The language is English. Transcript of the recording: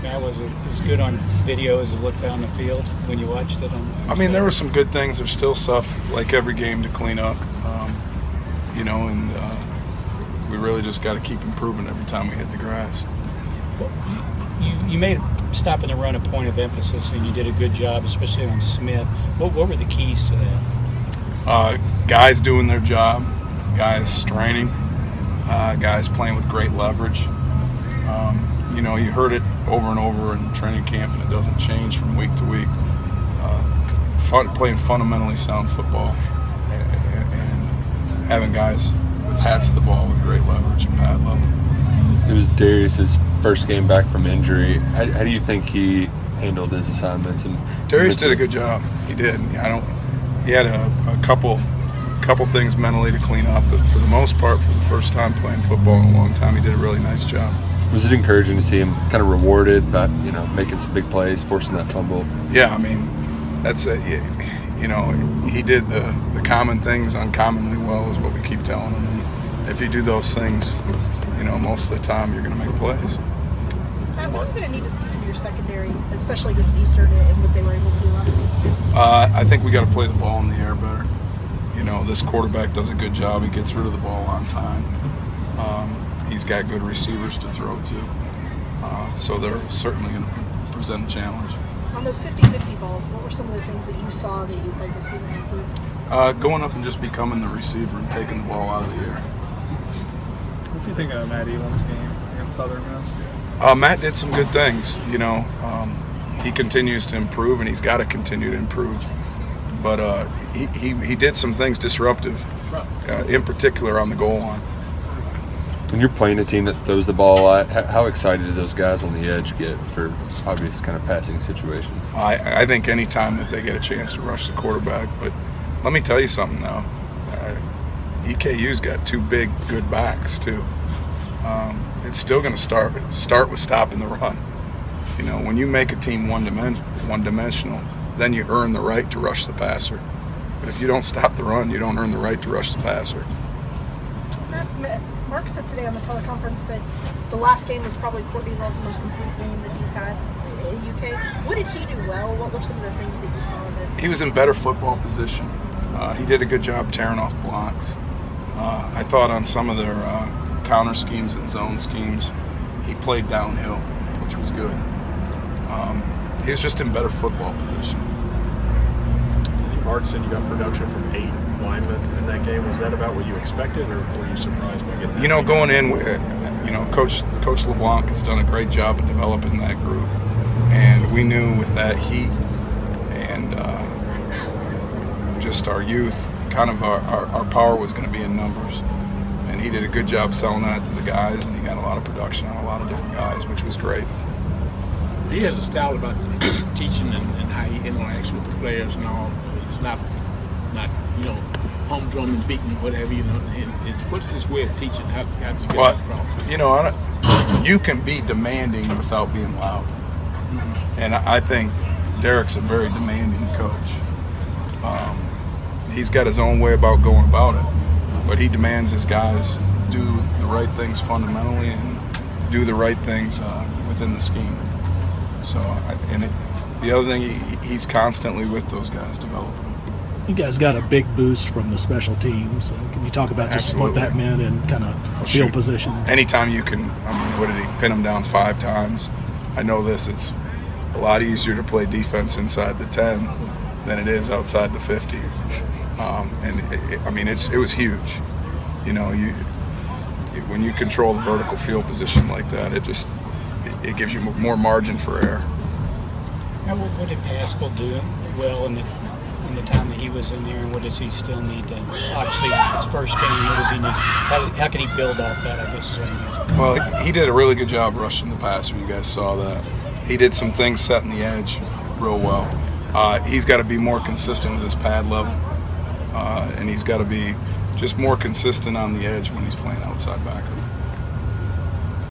Matt, was it as good on video as it looked on the field when you watched it? I mean, there were some good things. There's still stuff like every game to clean up, you know, and we really just got to keep improving every time we hit the grass. Well, you made stopping the run a point of emphasis, and you did a good job, especially on Smith. What were the keys to that? Guys doing their job, guys straining, guys playing with great leverage. You know, you heard it over and over in training camp, and it doesn't change from week to week. Playing fundamentally sound football and having guys with hats to the ball with great leverage and pad level. It was Darius's first game back from injury. How do you think he handled his assignments? And Darius did a good job. He did. He had a couple things mentally to clean up, but for the most part, for the first time playing football in a long time, he did a really nice job. Was it encouraging to see him kind of rewarded by, you know, making some big plays, forcing that fumble? Yeah, I mean, that's it. You know, he did the common things uncommonly well, is what we keep telling him. And if you do those things, you know, most of the time you're going to make plays. Matt, what are you going to need to see from your secondary, especially against Eastern and what they were able to do last week? I think we got to play the ball in the air better. You know, this quarterback does a good job. He gets rid of the ball on time. He's got good receivers to throw to. So they're certainly going to present a challenge. On those 50-50 balls, what were some of the things that you saw that you'd like to see them improve? Going up and just becoming the receiver and taking the ball out of the air. What do you think of Matt Elam's game against Southern Miss? Matt did some good things. You know, he continues to improve, and he's got to continue to improve. But he did some things disruptive, in particular on the goal line. When you're playing a team that throws the ball a lot, how excited do those guys on the edge get for obvious kind of passing situations? I think any time that they get a chance to rush the quarterback. But let me tell you something, though. EKU's got two big, good backs, too. It's still going to start with stopping the run. You know, when you make a team one-dimensional, then you earn the right to rush the passer. But if you don't stop the run, you don't earn the right to rush the passer. Mark said today on the teleconference that the last game was probably Courtney Love's most complete game that he's had at UK. What did he do well? What were some of the things that you saw that? He was in better football position. He did a good job tearing off blocks. I thought on some of their counter schemes and zone schemes, he played downhill, which was good. He was just in better football position. Mark said you got production from 8 linemen in that game. Was that about what you expected, or were you surprised by getting that? You know, going in, you know, Coach LeBlanc has done a great job of developing that group, and we knew with that heat and just our youth, kind of our power was going to be in numbers. And he did a good job selling that to the guys, and he got a lot of production on a lot of different guys, which was great. He has a style about teaching and how he interacts with the players and all. It's not you know, humdrum and beating or whatever, you know. What's his way of teaching? How does he get across? You know, you can be demanding without being loud. And I think Derek's a very demanding coach. He's got his own way about going about it, but he demands his guys do the right things fundamentally and do the right things within the scheme. So, the other thing, he's constantly with those guys developing. You guys got a big boost from the special teams. Can you talk about just what that meant and kind of field position? Anytime you can, I mean, what did he pin them down 5 times? I know this, it's a lot easier to play defense inside the 10 than it is outside the 50. I mean, it was huge. You know, when you control the vertical field position like that, it gives you more margin for error. Now, what did Pascal do well in the time that he was in there, and what does he still need to? Obviously, his first game, what does he need? How can he build off that, I guess is what he needs. Well, he did a really good job rushing the passer. You guys saw that. He did some things setting the edge real well. He's got to be more consistent with his pad level, and he's got to be just more consistent on the edge when he's playing outside backer.